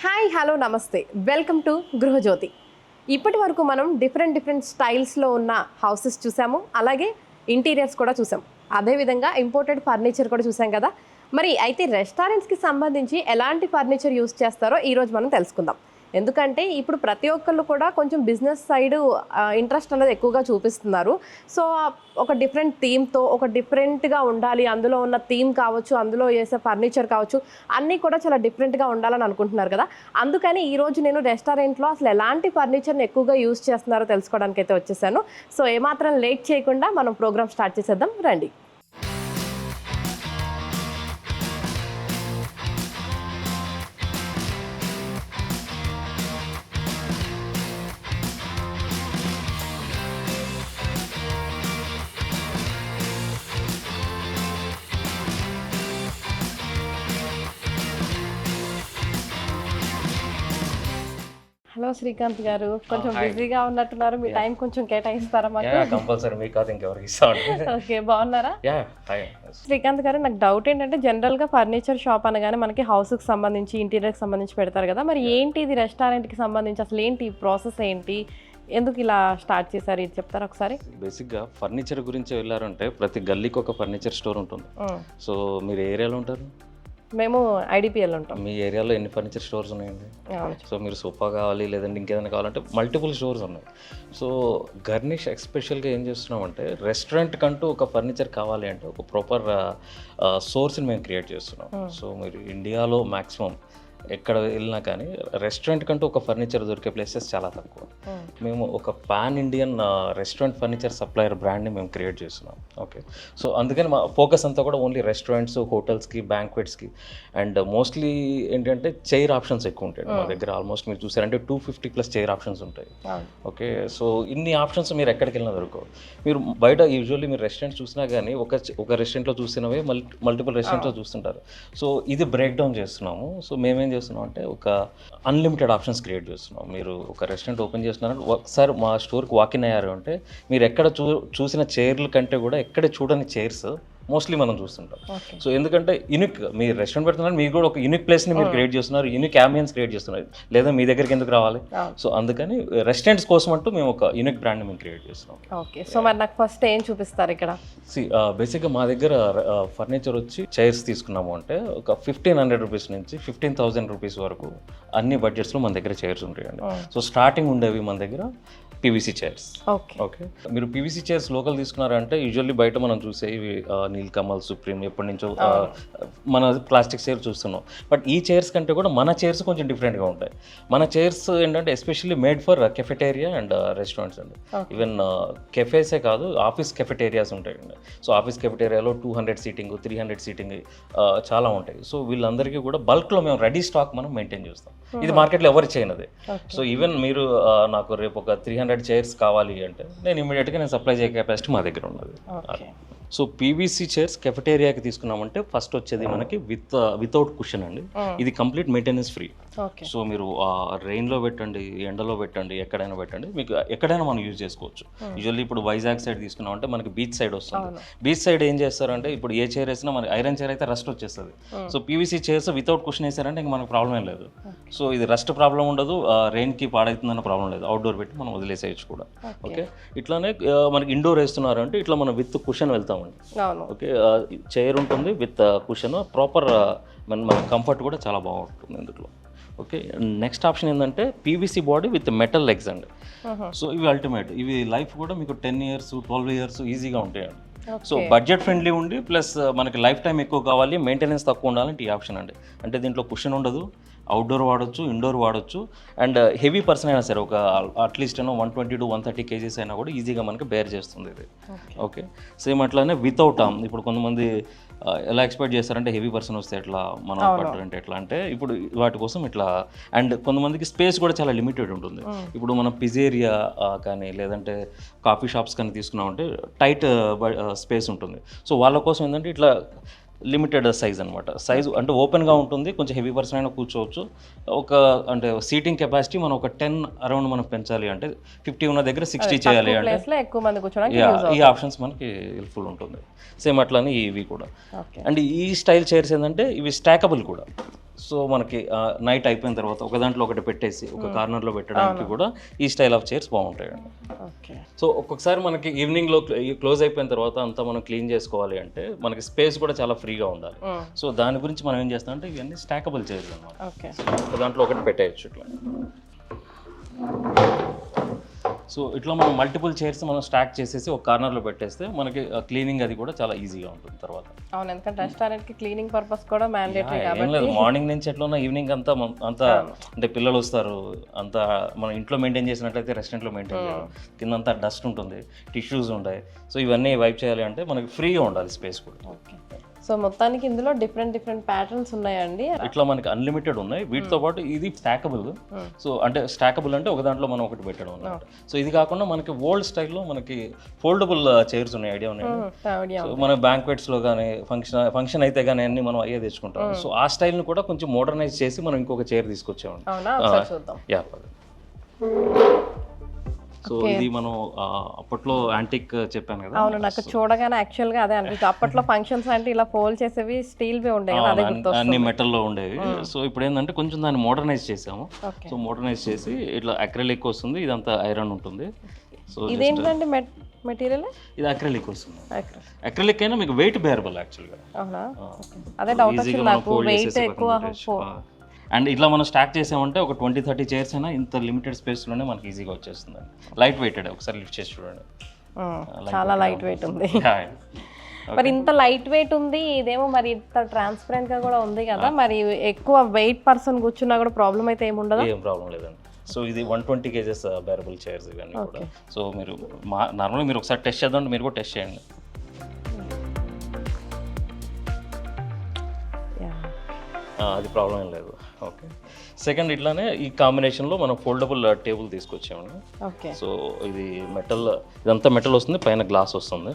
Hi hello నమస్తే welcome to Gruhajyothi. ఇప్పటి వరకు మనం డిఫరెంట్ స్టైల్స్లో ఉన్న హౌసెస్ చూసాము, అలాగే ఇంటీరియర్స్ కూడా చూసాం, అదేవిధంగా ఇంపోర్టెడ్ ఫర్నిచర్ కూడా చూసాం కదా. మరి అయితే రెస్టారెంట్స్కి సంబంధించి ఎలాంటి ఫర్నిచర్ యూస్ చేస్తారో ఈరోజు మనం తెలుసుకుందాం. ఎందుకంటే ఇప్పుడు ప్రతి ఒక్కళ్ళు కూడా కొంచెం బిజినెస్ సైడ్ ఇంట్రెస్ట్ అనేది ఎక్కువగా చూపిస్తున్నారు. సో ఒక డిఫరెంట్ థీమ్తో ఒక డిఫరెంట్గా ఉండాలి, అందులో ఉన్న థీమ్ కావచ్చు, అందులో వేసే ఫర్నిచర్ కావచ్చు, అన్నీ కూడా చాలా డిఫరెంట్గా ఉండాలని అనుకుంటున్నారు కదా. అందుకని ఈరోజు నేను రెస్టారెంట్లో అసలు ఎలాంటి ఫర్నిచర్ని ఎక్కువగా యూస్ చేస్తున్నారో తెలుసుకోవడానికి అయితే వచ్చేసాను. సో ఏమాత్రం లేట్ చేయకుండా మనం ప్రోగ్రామ్ స్టార్ట్ చేసేద్దాం రండి. హలో శ్రీకాంత్ గారు, కొంచెం బిజీగా ఉన్నట్టున్నారు, మీ టైం కొంచెం కేటాయిస్తారా మాకు? కంపల్సరీ మీ కాదు ఇంకెవరికి ఇస్తాను. ఓకే, బాగున్నారా? శ్రీకాంత్ గారు, నాకు డౌట్ ఏంటంటే జనరల్గా ఫర్నిచర్ షాప్ అనగానే మనకి హౌస్కి సంబంధించి ఇంటీరియర్కి సంబంధించి పెడతారు కదా, మరి ఏంటి ఇది రెస్టారెంట్కి సంబంధించి అసలు ఏంటి ప్రాసెస్ ఏంటి, ఎందుకు ఇలా స్టార్ట్ చేశారు, ఇది చెప్తారా ఒకసారి? బేసిక్గా ఫర్నిచర్ గురించి వెళ్ళారంటే ప్రతి గల్లీకి ఒక ఫర్నిచర్ స్టోర్ ఉంటుంది. సో మీరు ఏరియాలో ఉంటారు? మేము ఐడిపిఎల్ ఉంటాం. మీ ఏరియాలో ఎన్ని ఫర్నిచర్ స్టోర్స్ ఉన్నాయండి? సో మీరు సోఫా కావాలి లేదంటే ఇంకేదైనా కావాలంటే మల్టిపుల్ స్టోర్స్ ఉన్నాయి. సో గర్నిష్ ఎక్స్పెషల్గా ఏం చేస్తున్నామంటే రెస్టారెంట్ కంటూ ఒక ఫర్నిచర్ కావాలి అంటే ఒక ప్రాపర్ సోర్స్ని మేము క్రియేట్ చేస్తున్నాం. సో మీరు ఇండియాలో మ్యాక్సిమం ఎక్కడ వెళ్ళినా కానీ రెస్టారెంట్ కంటూ ఒక ఫర్నిచర్ దొరికే ప్లేసెస్ చాలా తక్కువ. మేము ఒక pan Indian restaurant furniture supplier బ్రాండ్ని మేము క్రియేట్ చేస్తున్నాం. ఓకే, సో అందుకని మా ఫోకస్ అంతా కూడా ఓన్లీ రెస్టారెంట్స్, హోటల్స్కి, బ్యాంక్వెట్స్కి అండ్ మోస్ట్లీ ఏంటంటే చైర్ ఆప్షన్స్ ఎక్కువ ఉంటాయి మా దగ్గర. ఆల్మోస్ట్ మీరు చూసారంటే 250+ చైర్ ఆప్షన్స్ ఉంటాయి. ఓకే, సో ఇన్ని ఆప్షన్స్ మీరు ఎక్కడికి వెళ్ళినా దొరకవు. మీరు బయట యూజువల్లీ మీరు రెస్టారెంట్ చూసినా కానీ ఒక రెస్టారెంట్లో చూసినవే మల్టిపుల్ రెస్టారెంట్లో చూస్తుంటారు. సో ఇది బ్రేక్ డౌన్ చేస్తున్నాము. సో మేమేం చేస్తున్నాం అంటే ఒక అన్లిమిటెడ్ ఆప్షన్స్ క్రియేట్ చేస్తున్నాం. మీరు ఒక రెస్టారెంట్ ఓపెన్ చేస్తున్నారంటే ఒకసారి మా స్టోర్కి వాకిన్ అయ్యారు అంటే మీరు ఎక్కడ చూసిన చైర్ల కంటే కూడా ఎక్కడ చూడని చైర్స్ మోస్ట్లీ మనం చూస్తుంటాం. సో ఎందుకంటే యూనిక్ మీరు రెస్టారెంట్ పెడుతున్నారు, మీరు కూడా ఒక యూనిక్ ప్లేస్ని మీరు క్రియేట్ చేస్తున్నారు, యూనిక్ అంబియన్స్ క్రియేట్ చేస్తున్నారు, లేదా మీ దగ్గరికి ఎందుకు రావాలి? సో అందుకని రెస్టారెంట్స్ కోసం అంటూ మేము ఒక యూనిక్ బ్రాండ్ని మేము క్రియేట్ చేస్తున్నాం. ఓకే, సో మరి నాకు ఫస్ట్ ఏం చూపిస్తారు ఇక్కడ? బేసిక్గా మా దగ్గర ఫర్నిచర్ వచ్చి చైర్స్ తీసుకున్నాము అంటే ఒక 1500 రూపీస్ నుంచి 15,000 రూపీస్ వరకు అన్ని బడ్జెట్స్లో మన దగ్గర చైర్స్ ఉంటాయండి. సో స్టార్టింగ్ ఉండేవి మన దగ్గర పీవీసీ చైర్స్. ఓకే, మీరు పీవీసీ చైర్స్ లోకల్ తీసుకున్నారంటే యూజువల్లీ బయట మనం చూసేవి నీల్కమల్, సుప్రీం ఎప్పటి నుంచో మన ప్లాస్టిక్ చైర్ చూస్తున్నాం. బట్ ఈ చైర్స్ కంటే కూడా మన చైర్స్ కొంచెం డిఫరెంట్గా ఉంటాయి. మన చైర్స్ ఏంటంటే especially made for cafeteria and restaurants అండి. ఈవెన్ కెఫేసే కాదు, ఆఫీస్ కెఫెటేరియాస్ ఉంటాయండి. సో ఆఫీస్ కెఫెటేరియాలో 200 సీటింగ్, 300 సీటింగ్ చాలా ఉంటాయి. సో వీళ్ళందరికీ కూడా బల్క్లో మేము రెడీ స్టాక్ మనం మెయింటైన్ చేస్తాం. ఇది మార్కెట్లో ఎవరు చేయనది. సో ఈవెన్ మీరు నాకు రేపు ఒక 300 చైర్స్ కావాలి అంటే నేను ఇమీడియట్గా నేను సప్లై చేయ కెపాసిటీ మా దగ్గర ఉన్నది. సో పీవీసీ చైర్స్ కెఫెటేరియాకి తీసుకున్నామంటే ఫస్ట్ వచ్చేది మనకి వితౌట్ కుషన్ అండి. ఇది కంప్లీట్ మెయింటెనెన్స్ ఫ్రీ. సో మీరు రెయిన్లో పెట్టండి, ఎండలో పెట్టండి, ఎక్కడైనా పెట్టండి, మీకు ఎక్కడైనా మనం యూజ్ చేసుకోవచ్చు. యూజువల్లీ ఇప్పుడు వైజాగ్ సైడ్ తీసుకున్నామంటే మనకి బీచ్ సైడ్ వస్తుంది. బీచ్ సైడ్ ఏం చేస్తారంటే ఇప్పుడు ఏ చైర్ వేసినా మనకి ఐరన్ చైర్ అయితే రస్ట్ వచ్చేస్తుంది. So PVC chairs without cushion వేసారంటే ఇంక మనకు ప్రాబ్లం ఏం లేదు. సో ఇది రస్ట్ ప్రాబ్లం ఉండదు, రెయిన్కి పాడవుతుందన్న ప్రాబ్లం లేదు. అవుట్డోర్ పెట్టి మనం వదిలేసేయచ్చు కూడా. ఓకే, ఇట్లానే మనకి ఇండోర్ వేస్తున్నారంటే ఇట్లా మనం విత్ కుషన్ వెళ్తాం. ఓకే, చైర్ ఉంటుంది విత్ కుషన్, ప్రాపర్ మన కంఫర్ట్ కూడా చాలా బాగుంటుంది ఇందులో. ఓకే, నెక్స్ట్ ఆప్షన్ ఏంటంటే PVC body with metal legs అండి. సో ఇవి అల్టిమేట్, ఇవి లైఫ్ కూడా మీకు 10 years 12 years ఈజీగా ఉంటాయండి. సో బడ్జెట్ ఫ్రెండ్లీ ఉండి ప్లస్ మనకి లైఫ్ టైం ఎక్కువ కావాలి, మెయింటెనెన్స్ తక్కువ ఉండాలంటే ఈ ఆప్షన్ అండి. అంటే దీంట్లో కుషన్ ఉండదు, అవుట్డోర్ వాడచ్చు, ఇండోర్ వాడచ్చు, అండ్ హెవీ పర్సన్ అయినా సరే ఒక అట్లీస్ట్ 120 to 130 kgs అయినా కూడా ఈజీగా మనకి బేర్ చేస్తుంది ఇది. ఓకే, సేమ్ అట్లానే వితౌట్ ఇప్పుడు కొంతమంది ఎలా ఎక్స్పెక్ట్ చేస్తారంటే హెవీ పర్సన్ వస్తే ఎట్లా మనం పట్టాలంటే ఎట్లా అంటే ఇప్పుడు వాటి కోసం ఇట్లా. అండ్ కొంతమందికి స్పేస్ కూడా చాలా లిమిటెడ్ ఉంటుంది. ఇప్పుడు మనం పిజేరియా కానీ లేదంటే కాఫీ షాప్స్ కానీ తీసుకున్నామంటే టైట్ స్పేస్ ఉంటుంది. సో వాళ్ళ కోసం ఏంటంటే ఇట్లా లిమిటెడ్ సైజ్ అనమాట. సైజ్ అంటే ఓపెన్గా ఉంటుంది, కొంచెం హెవీ పర్సన్ అయినా కూర్చోవచ్చు. ఒక అంటే సీటింగ్ కెపాసిటీ మనం ఒక 10 అరౌండ్ మనం పెంచాలి అంటే 50 ఉన్న దగ్గర 60 చేయాలి అంటే ఈ ఆప్షన్స్ మనకి హెల్ప్ఫుల్ ఉంటుంది. సేమ్ అట్లానే ఇవి కూడా. అండ్ ఈ స్టైల్ చైర్స్ ఏంటంటే ఇవి స్టాకబుల్ కూడా. సో మనకి నైట్ అయిపోయిన తర్వాత ఒక దాంట్లో ఒకటి పెట్టేసి ఒక కార్నర్లో పెట్టడానికి కూడా ఈ స్టైల్ ఆఫ్ చైర్స్ బాగుంటాయండి. ఓకే. సో ఒక్కొక్కసారి మనకి ఈవినింగ్లో క్లోజ్ అయిపోయిన తర్వాత అంతా మనం క్లీన్ చేసుకోవాలి అంటే మనకి స్పేస్ కూడా చాలా ఫ్రీగా ఉండాలి. సో దాని గురించి మనం ఏం చేస్తాం అంటే ఇవన్నీ స్టాకబుల్ చైర్స్ అన్నమాట. ఓకే. ఒక దాంట్లో ఒకటి పెట్టేయచ్చు ఇట్లా. సో ఇట్లా మనం మల్టిపుల్ చైర్స్ మనం స్టాక్ చేసేసి ఒక కార్నర్లో పెట్టేస్తే మనకి క్లీనింగ్ అది కూడా చాలా ఈజీగా ఉంటుంది తర్వాత. అవును, ఎందుకంటే రెస్టారెంట్కి క్లీనింగ్ పర్పస్ కూడా మ్యాండేటరీ ఏం కాబట్టి. లేదు, మార్నింగ్ నుంచి ఎట్లా ఉన్నా ఈవినింగ్ అంతా అంతా అంటే పిల్లలు వస్తారు, అంతా మనం ఇంట్లో మెయింటైన్ చేసినట్లయితే రెస్టారెంట్లో మెయింటైన్ చేయాలి. కింద అంతా డస్ట్ ఉంటుంది, టిష్యూస్ ఉంటాయి. సో ఇవన్నీ వైప్ చేయాలి అంటే మనకి ఫ్రీగా ఉండాలి స్పేస్ కూడా. ఓకే. సో మొత్తానికి ఇందులో డిఫరెంట్ ప్యాటర్న్స్ ఉన్నాయండి. ఇట్లా మనకి అన్లిమిటెడ్ ఉన్నాయి. వీటితో పాటు ఇది స్టాకబుల్. సో అంటే స్టాకబుల్ అంటే ఒక దాంట్లో మనం ఒకటి పెట్టడం అన్నమాట. సో ఇది కాకుండా మనకి ఓల్డ్ స్టైల్లో మనకి ఫోల్డబుల్ చైర్స్ ఉన్నాయి, ఐడియా ఉన్నాయి. సో మన బ్యాంక్వెట్స్లో కానీ ఫంక్షన్ అయితే కానీ అన్ని మనం అయ్యే తెచ్చుకుంటాం. సో ఆ స్టైల్ని కూడా కొంచెం మోడర్నైజ్ చేసి మనం ఇంకొక చైర్ తీసుకొచ్చామండి. అవునా, ఒకసారి చూద్దాం. యా. సో ఇది మనం అప్పట్లో యాంటిక్ చెప్పాను కదా. అవును, నాకు చూడగానే యాక్చువల్గా అదే అనిపిస్తుంది. అప్పట్లో ఫంక్షన్స్ అంటే ఇలా ఫోల్డ్ చేసేవి స్టీల్వి ఉండేవి కదా, అదే గుర్తొస్తుంది. అన్ని మెటల్లో ఉండేవి. సో ఇప్పుడు ఏంటంటే కొంచెం దాన్ని మోడర్నైజ్ చేసాము. ఓకే. సో మోడర్నైజ్ చేసి ఇట్లా అక్రిలిక్ వస్తుంది, ఇదంతా ఐరన్ ఉంటుంది. సో ఇదేంటంటే మెటీరియల్ ఇది అక్రిలిక్ వస్తుంది. అక్రిలిక్ అయినా మీకు వెయిట్ బేరబుల్ యాక్చువల్గా. అవునా, అదే డౌట్ వచ్చింది నాకు, వెయిట్ ఎక్కువ. అండ్ ఇట్లా మనం స్టాక్ చేసామంటే ఒక 20-30 చైర్స్ అయినా ఇంత లిమిటెడ్ స్పేస్లోనే మనకి ఈజీగా వచ్చేస్తుంది. లైట్ వెయిటెడ్, ఒకసారి లిఫ్ట్ చేసి చూడండి. చాలా లైట్ వెయిట్ ఉంది. మరి ఇంత లైట్ వెయిట్ ఉంది, ఇదేమో మరి ఇంత ట్రాన్స్పరెంట్ గా కూడా ఉంది కదా, మరి ఎక్కువ వెయిట్ పర్సన్ కూర్చున్నా కూడా ప్రాబ్లం అయితే ఏముండదు? ఏం ప్రాబ్లం లేదండి. సో ఇది 120 kgs బేరబుల్ చైర్స్ ఇవన్నీ కూడా. సో మీరు నార్మల్గా మీరు ఒకసారి టెస్ట్ చేద్దాం, మీరు కూడా టెస్ట్ చేయండి. అది ప్రాబ్లం ఏం లేదు. ఓకే. సెకండ్ ఇట్లానే ఈ కాంబినేషన్లో మనం ఫోల్డబుల్ టేబుల్ తీసుకొచ్చామండి. ఓకే. సో ఇది మెటల్, ఇదంతా మెటల్ వస్తుంది, పైన గ్లాస్ వస్తుంది.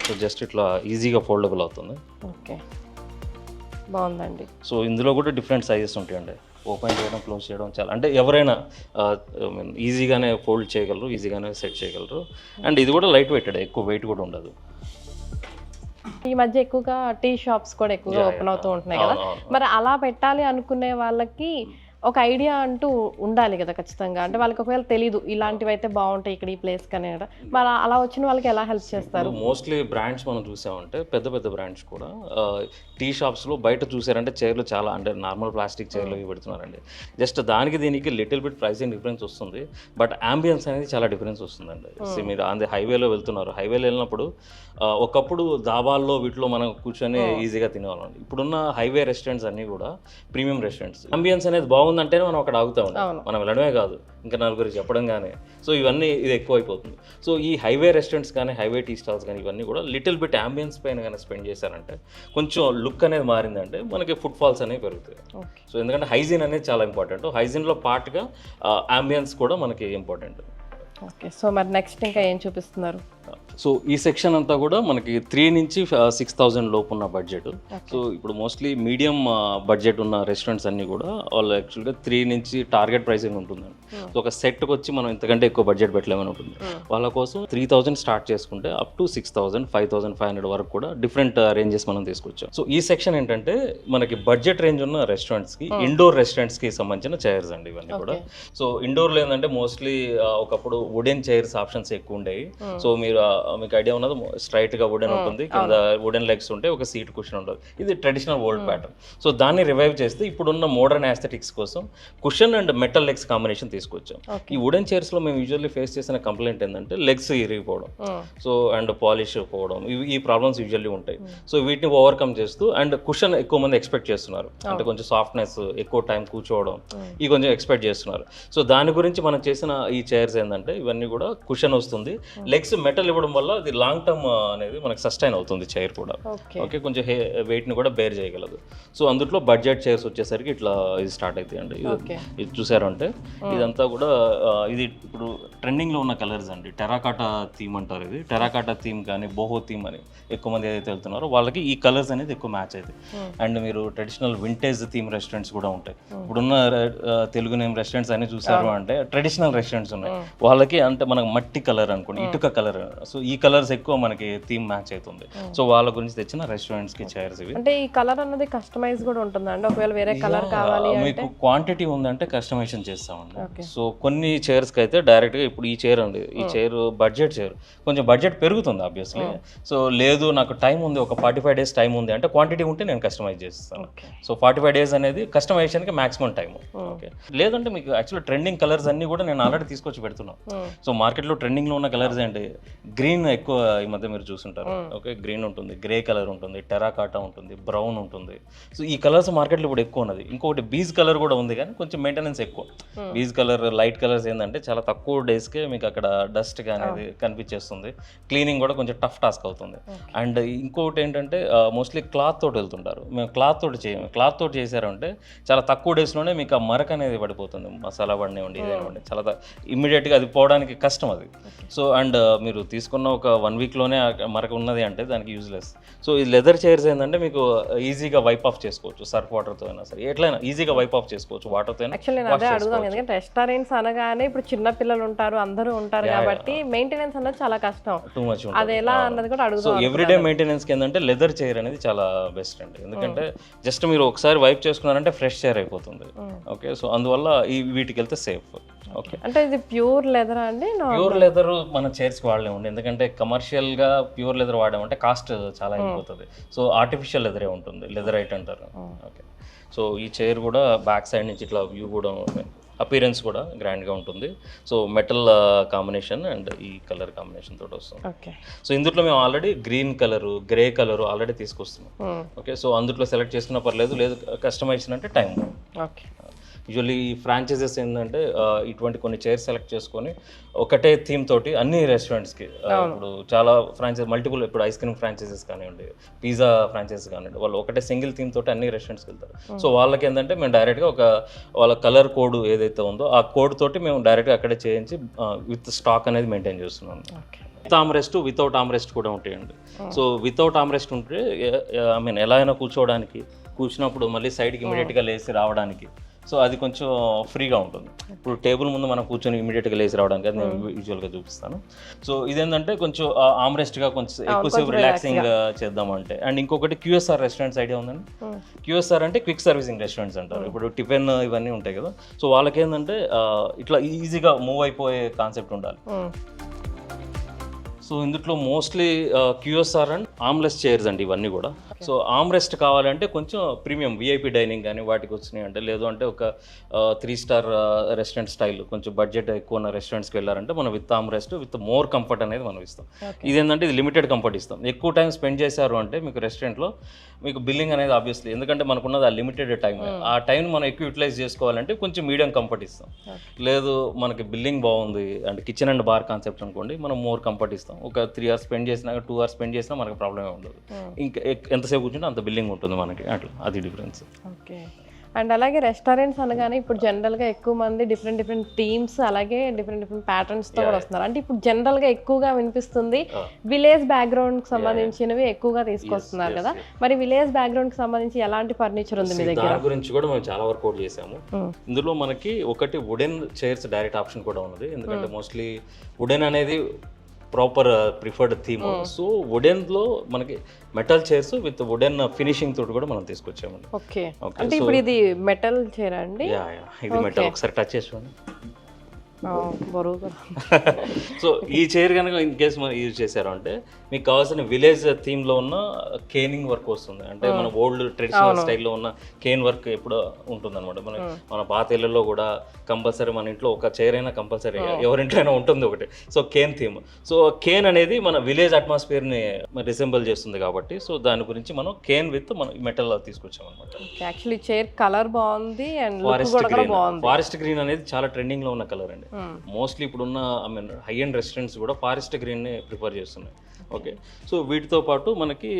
సో జస్ట్ ఇట్లా ఈజీగా ఫోల్డబుల్ అవుతుంది. ఓకే, బాగుందండి. సో ఇందులో కూడా డిఫరెంట్ సైజెస్ ఉంటాయండి. ఓపెన్ చేయడం, క్లోజ్ చేయడం చాలా, అంటే ఎవరైనా ఈజీగానే ఫోల్డ్ చేయగలరు, ఈజీగానే సెట్ చేయగలరు. అండ్ ఇది కూడా లైట్ వెయిటెడ్, ఎక్కువ వెయిట్ కూడా ఉండదు. ఈ మధ్య ఎక్కువగా టీ షాప్స్ కూడా ఎక్కువగా ఓపెన్ అవుతూ ఉంటున్నాయి కదా, మరి అలా పెట్టాలి అనుకునే వాళ్ళకి ఒక ఐడియా అంటూ ఉండాలి కదా ఖచ్చితంగా. అంటే వాళ్ళకి ఒకవేళ తెలీదు ఇలాంటివి అయితే బాగుంటాయి ఇక్కడ ఈ ప్లేస్ కానీ, మరి అలా వచ్చిన వాళ్ళకి ఎలా హెల్ప్ చేస్తారు? మోస్ట్లీ బ్రాండ్స్ మనం చూసామంటే పెద్ద పెద్ద బ్రాండ్స్ కూడా టీ షాప్స్లో బయట చూసారంటే చైర్లు చాలా, అంటే నార్మల్ ప్లాస్టిక్ చైర్లు పెడుతున్నారండి. జస్ట్ దానికి దీనికి లిటిల్ బిట్ ప్రైసింగ్ డిఫరెన్స్ వస్తుంది, బట్ అంబియన్స్ అనేది చాలా డిఫరెన్స్ వస్తుందండి. మీరు అందే హైవేలో వెళ్తున్నారు, హైవేలో వెళ్ళినప్పుడు ఒకప్పుడు దాబాల్లో వీటిలో మనం కూర్చొని ఈజీగా తినేవాళ్ళం. ఇప్పుడున్న హైవే రెస్టారెంట్స్ అన్నీ కూడా ప్రీమియం రెస్టారెంట్స్. అంబియన్స్ అనేది బాగుందంటేనే మనం అక్కడ ఆగుతా ఉంటాం, మనం వెళ్ళడమే కాదు ఇంకా నలుగురికి చెప్పడం కానీ. సో ఇవన్నీ ఇది ఎక్కువ అయిపోతుంది. సో ఈ హైవే రెస్టారెంట్స్ కానీ, హైవే టీ స్టాల్స్ కానీ ఇవన్నీ కూడా లిటిల్ బిట్ అంబియన్స్ పైన కానీ స్పెండ్ చేశారంటే, కొంచెం లుక్ అనేది మారిందంటే మనకి ఫుట్ ఫాల్స్ అనేవి పెరుగుతాయి. సో ఎందుకంటే హైజీన్ అనేది చాలా ఇంపార్టెంట్. హైజీన్లో పార్ట్గా అంబియన్స్ కూడా మనకి ఇంపార్టెంట్. ఓకే. సో మరి నెక్స్ట్ ఇంకా ఏం చూపిస్తున్నారు? సో ఈ సెక్షన్ అంతా కూడా మనకి 3 నుంచి 6,000 లోపు ఉన్న బడ్జెట్. సో ఇప్పుడు మోస్ట్లీ మీడియం బడ్జెట్ ఉన్న రెస్టారెంట్స్ అన్నీ కూడా వాళ్ళు యాక్చువల్గా 3 నుంచి టార్గెట్ ప్రైసింగ్ ఉంటుందండి. సో ఒక సెట్కి వచ్చి మనం ఇంతకంటే ఎక్కువ బడ్జెట్ పెట్టలేమని ఉంటుంది. వాళ్ళ కోసం 3,000 స్టార్ట్ చేసుకుంటే అప్ టు 6,000, 5,500 వరకు కూడా డిఫరెంట్ రేంజెస్ మనం తీసుకొచ్చాం. సో ఈ సెక్షన్ ఏంటంటే మనకి బడ్జెట్ రేంజ్ ఉన్న రెస్టారెంట్స్కి, ఇండోర్ రెస్టారెంట్స్కి సంబంధించిన చైర్స్ అండి ఇవన్నీ కూడా. సో ఇండోర్లో ఏంటంటే మోస్ట్లీ ఒకప్పుడు వుడెన్ చైర్స్ ఆప్షన్స్ ఎక్కువ ఉండేవి. సో మీకు ఐడియా ఉన్నది, స్ట్రైట్ గా వుడెన్ ఉంటుంది, కింద వుడెన్ లెగ్స్ ఉంటాయి, ఒక సీట్ కుషన్ ఉంటుంది. ఇది ట్రెడిషనల్ ఓల్డ్ ప్యాటర్న్. సో దాన్ని రివైవ్ చేస్తే ఇప్పుడున్న మోడర్న్ ఆస్థెటిక్స్ కోసం cushion and metal legs combination తీసుకొచ్చాం. ఈ వుడెన్ చైర్స్ లో మేము యూజువల్లీ ఫేస్ చేసిన కంప్లైంట్ ఏంటంటే లెగ్స్ ఇరిగిపోవడం, సో అండ్ పాలిష్ పోవడం, ఈ ప్రాబ్లమ్స్ యూజువల్లీ ఉంటాయి. సో వీటిని ఓవర్కమ్ చేస్తూ, అండ్ కుషన్ ఎక్కువ మంది ఎక్స్పెక్ట్ చేస్తున్నారు, అంటే కొంచెం సాఫ్ట్నెస్, ఎక్కువ టైం కూర్చోవడం, ఇవి కొంచెం ఎక్స్పెక్ట్ చేస్తున్నారు. సో దాని గురించి మనం చేసిన ఈ చైర్స్ ఏంటంటే ఇవన్నీ కూడా కుషన్ వస్తుంది, లెగ్స్ మెటల్ ఇవ్వడం వల్ల అది లాంగ్ టర్మ్ అనేది మనకి సస్టైన్ అవుతుంది చైర్ కూడా. ఓకే, కొంచెం వెయిట్ ని కూడా బేర్ చేయగలదు. సో అందులో బడ్జెట్ చైర్స్ వచ్చేసరికి ఇట్లా ఇది స్టార్ట్ అవుతాయండి. ఇది చూసారంటే ఇది ఇదంతా కూడా ఇది ఇప్పుడు ట్రెండింగ్లో ఉన్న కలర్స్ అండి. టెరాకాటా థీమ్ అంటారు. ఇది టెరాకాటా థీమ్ కానీ బోహో థీమ్ అని ఎక్కువ మంది ఏదైతే వెళ్తున్నారో వాళ్ళకి ఈ కలర్స్ అనేది ఎక్కువ మ్యాచ్ అవుతాయి. అండ్ మీరు ట్రెడిషనల్ వింటేజ్ థీమ్ రెస్టారెంట్స్ కూడా ఉంటాయి. ఇప్పుడున్న తెలుగు నేమ్ రెస్టారెంట్స్ అన్ని చూసారు అంటే ట్రెడిషనల్ రెస్టారెంట్స్ ఉన్నాయి. వాళ్ళకి అంటే మనకు మట్టి కలర్ అనుకోండి, ఇటుక కలర్, సో ఈ కలర్స్ ఎక్కువ మనకి థీమ్ మ్యాచ్ అవుతుంది. సో వాళ్ళ గురించి తెచ్చిన రెస్టారెంట్స్కి చైర్స్ ఇవి. అంటే ఈ కలర్ అన్నది కస్టమైజ్ కూడా ఉంటుందండి, ఒకవేళ వేరే కలర్ కావాలి మీకు క్వాంటిటీ ఉందంటే కస్టమైజేషన్ చేస్తామండి. సో కొన్ని చైర్స్కి అయితే డైరెక్ట్గా ఇప్పుడు ఈ చైర్ అండి, ఈ చైర్ బడ్జెట్ చైర్, కొంచెం బడ్జెట్ పెరుగుతుంది ఆబ్వియస్లీ. సో లేదు నాకు టైం ఉంది, ఒక 45 days టైం ఉంది అంటే క్వాంటిటీ ఉంటే నేను కస్టమైజ్ చేస్తాను. సో 45 days అనేది కస్టమైజేషన్కి మాక్సిమం టైం. ఓకే, లేదంటే మీకు యాక్చువల్లీ ట్రెండింగ్ కలర్స్ అన్ని కూడా నేను ఆల్రెడీ తీసుకొచ్చి పెడుతున్నాను. సో మార్కెట్లో ట్రెండింగ్లో ఉన్న కలర్స్ ఏంటి, గ్రీన్ ఎక్కువ ఈ మధ్య మీరు చూసుంటారు. ఓకే, గ్రీన్ ఉంటుంది, గ్రే కలర్ ఉంటుంది, టెరాకాటా ఉంటుంది, బ్రౌన్ ఉంటుంది. సో ఈ కలర్స్ మార్కెట్లో ఇప్పుడు ఎక్కువ ఉన్నది. ఇంకొకటి బీజ్ కలర్ కూడా ఉంది కానీ కొంచెం మెయింటెనెన్స్ ఎక్కువ. బీజ్ కలర్, లైట్ కలర్స్ ఏంటంటే చాలా తక్కువ డేస్కే మీకు అక్కడ డస్ట్ అనేది కనిపించేస్తుంది. క్లీనింగ్ కూడా కొంచెం టఫ్ టాస్క్ అవుతుంది. అండ్ ఇంకొకటి ఏంటంటే మోస్ట్లీ క్లాత్ తోటి వెళ్తుంటారు. మేము క్లాత్ తోటి చేయము. క్లాత్ తోటి చేశారంటే చాలా తక్కువ డేస్లోనే మీకు ఆ మరక అనేది పడిపోతుంది. మసాలా పడినివ్వండి, ఇదేనివ్వండి, చాలా ఇమ్మీడియట్గా అది పోవడానికి కష్టం అది. సో అండ్ మీరు తీసుకున్న ఒక 1 weekలోనే మరక ఉన్నది అంటే దానికి యూజ్లెస్. సో ఈ లెదర్ చైర్స్ ఏంటంటే మీకు ఈజీగా వైప్ ఆఫ్ చేసుకోవచ్చు, సర్ఫ్ వాటర్తో అయినా సరే, ఎట్లయినా ఈజీగా వైప్ ఆఫ్ చేసుకోవచ్చు, వాటర్తో అయినా. యాక్చువల్లీ నేను అదే అడుగుతాను, ఎందుకంటే రెస్టారెంట్స్ అనగానే ఇప్పుడు చిన్న పిల్లలు ఉంటారు, అందరూ ఉంటారు కాబట్టి మెయింటెనెన్స్ అన్నది చాలా కష్టం. టూ మచ్ అది ఎలా అన్నది కూడా అడుగుతాం. సో ఎవ్రీడే మెయింటెనెన్స్కి ఏంటంటే లెదర్ చైర్ అనేది చాలా బెస్ట్ అండి. ఎందుకంటే జస్ట్ మీరు ఒకసారి వైప్ చేసుకున్నారంటే ఫ్రెష్ చైర్ అయిపోతుంది. ఓకే, సో అందువల్ల ఈ వీటికి వెళ్తే సేఫ్. ఓకే, అంటే ఇది ప్యూర్ లెదర్ అండి? ప్యూర్ లెదర్ మన చైర్స్కి వాడలేమండి, ఎందుకంటే కమర్షియల్గా ప్యూర్ లెదర్ వాడామంటే కాస్ట్ చాలా అయిపోతుంది. సో ఆర్టిఫిషియల్ లెదరే ఉంటుంది, లెదరైట్ అంటారు. ఓకే, సో ఈ చైర్ కూడా బ్యాక్ సైడ్ నుంచి ఇట్లా వ్యూ కూడా అపీరెన్స్ కూడా గ్రాండ్గా ఉంటుంది. సో మెటల్ కాంబినేషన్ అండ్ ఈ కలర్ కాంబినేషన్ తోటి వస్తుంది. ఓకే, సో ఇందులో మేము already green colour, grey colour already తీసుకొస్తున్నాం. ఓకే, సో అందులో సెలెక్ట్ చేసుకున్నా పర్లేదు, లేదు కస్టమైజేషన్ అంటే టైం. ఓకే, యూజువల్లీ ఈ ఫ్రాంచైజెస్ ఏంటంటే ఇటువంటి కొన్ని చైర్స్ సెలెక్ట్ చేసుకొని ఒకటే థీమ్ తోటి అన్ని రెస్టారెంట్స్కి, ఇప్పుడు చాలా ఫ్రాంచైజ్ మల్టిపుల్, ఇప్పుడు ఐస్ క్రీమ్ ఫ్రాంచైజెస్ కానివ్వండి, పిజ్జా ఫ్రాంచైజెస్ కానివ్వండి, వాళ్ళు ఒకటే సింగిల్ థీమ్ తోటి అన్ని రెస్టారెంట్స్కి వెళ్తారు. సో వాళ్ళకి ఏంటంటే మేము డైరెక్ట్గా ఒక వాళ్ళ కలర్ కోడ్ ఏదైతే ఉందో ఆ కోడ్ తోటి మేము డైరెక్ట్గా అక్కడే చేయించి విత్ స్టాక్ అనేది మెయింటైన్ చేస్తున్నాం. విత్ ఆమ్రెస్ట్, వితౌట్ ఆమ్రెస్ట్ కూడా ఉంటాయండి. సో వితౌట్ ఆమ్రెస్ట్ ఉంటే ఐ మీన్ ఎలా అయినా కూర్చున్నప్పుడు మళ్ళీ సైడ్కి ఇమీడియట్గా లేచి రావడానికి, సో అది కొంచెం ఫ్రీగా ఉంటుంది. ఇప్పుడు టేబుల్ ముందు మనం కూర్చొని ఇమీడియట్గా లేచి రావడానికి అది నేను యూజువల్గా చూపిస్తాను. సో ఇదేంటంటే కొంచెం ఆమ్రెస్ట్గా కొంచెం ఎక్కువసేపు రిలాక్సింగ్ చేద్దామంటే. అండ్ ఇంకొకటి QSR రెస్టారెంట్స్ ఐడియా ఉందండి. QSR అంటే క్విక్ సర్వీసింగ్ రెస్టారెంట్స్ అంటారు. ఇప్పుడు టిఫిన్ ఇవన్నీ ఉంటాయి కదా, సో వాళ్ళకి ఏంటంటే ఇట్లా ఈజీగా మూవ్ అయిపోయే కాన్సెప్ట్ ఉండాలి. సో ఇందులో mostly QSR and armless chairs అండి ఇవన్నీ కూడా. సో ఆమ్రెస్ట్ కావాలంటే కొంచెం ప్రీమియం VIP డైనింగ్ కానీ వాటికి వచ్చినాయి అంటే, లేదు అంటే ఒక 3 star రెస్టారెంట్ స్టైల్ కొంచెం బడ్జెట్ ఎక్కువ ఉన్న రెస్టారెంట్స్కి వెళ్ళారంటే మనం with armrest with more comfort అనేది మనం ఇస్తాం. ఇదేంటంటే ఇది లిమిటెడ్ కంఫర్ట్ ఇస్తాం. ఎక్కువ టైం స్పెండ్ చేశారు అంటే మీకు రెస్టారెంట్లో మీకు బిల్లింగ్ అనేది ఆబ్వియస్లీ, ఎందుకంటే మనకున్నది ఆ లిమిటెడ్ టైం, ఆ టైం మనం ఎక్కువ యూటిలైజ్ చేసుకోవాలంటే కొంచెం మీడియం కంఫర్ట్ ఇస్తాం. లేదు మనకి బిల్లింగ్ బాగుంది and kitchen and bar concept అనుకోండి, మనం మోర్ కంఫర్ట్ ఇస్తాం. ఒక 3 hours స్పెండ్ చేసినా, 2 hours స్పెండ్ చేసినా మనకు ప్రాబ్లమే ఉండదు. ఇంకా ఎంతసేపు కూర్చుంటే అంత బిల్లింగ్ ఉంటుంది మనకి, అట్లా అది డిఫరెన్స్. ఓకే, అండ్ అలాగే రెస్టారెంట్స్ అనగానే ఇప్పుడు జనరల్గా ఎక్కువ మంది డిఫరెంట్ థీమ్స్ అలాగే డిఫరెంట్ ప్యాటర్న్స్తో కూడా వస్తున్నారు. అంటే ఇప్పుడు జనరల్గా ఎక్కువగా వినిపిస్తుంది విలేజ్ బ్యాక్గ్రౌండ్కి సంబంధించినవి ఎక్కువగా తీసుకొస్తున్నారు కదా, మరి విలేజ్ బ్యాక్గ్రౌండ్కి సంబంధించి ఎలాంటి ఫర్నిచర్ ఉంది మీ దగ్గర? దాని గురించి కూడా మేము చాలా వర్కౌట్ చేసాము. ఇందులో మనకి ఒకటి వుడెన్ చైర్స్ డైరెక్ట్ ఆప్షన్ కూడా ఉన్నది, ఎందుకంటే మోస్ట్లీ వుడెన్ అనేది ప్రాపర్ ప్రిఫర్డ్ థీమ్. సో వుడెన్లో మనకి metal chairs with wooden finishing తోటి కూడా మనం తీసుకొచ్చామండి. ఓకే, అంటే ఇప్పుడు ఇది మెటల్ చైర్ అండి? ఇది మెటల్, ఒకసారి టచ్ చేసి చూడండి. బరువుగా. సో ఈ చైర్ కనుక ఇన్ కేస్ మనం యూజ్ చేశారు అంటే మీకు కావాల్సిన విలేజ్ థీమ్లో ఉన్న కేనింగ్ వర్క్ వస్తుంది. అంటే మన ఓల్డ్ ట్రెడిషనల్ స్టైల్లో ఉన్న కేన్ వర్క్ ఎప్పుడు ఉంటుంది అనమాట. మన పాత ఇళ్ళలో కూడా కంపల్సరీ మన ఇంట్లో ఒక చైర్ అయినా కంపల్సరీ ఎవరింట్లో అయినా ఉంటుంది ఒకటి. So cane theme, so cane అనేది మన విలేజ్ అట్మాస్ఫియర్ని రిసెంబుల్ చేస్తుంది కాబట్టి, సో దాని గురించి మనం కేన్ విత్ మనం మెటల్ తీసుకొచ్చాం అనమాట. యాక్చువల్లీ చైర్ కలర్ బాగుంది అండ్ ఫారెస్ట్ గ్రీన్ అనేది చాలా ట్రెండింగ్లో ఉన్న కలర్ అండి. మోస్ట్లీ ఇప్పుడున్న I mean high and restaurants కూడా ఫారెస్ట్ గ్రీన్ని ప్రిఫర్ చేస్తున్నాయి. ఓకే, సో వీటితో పాటు మనకి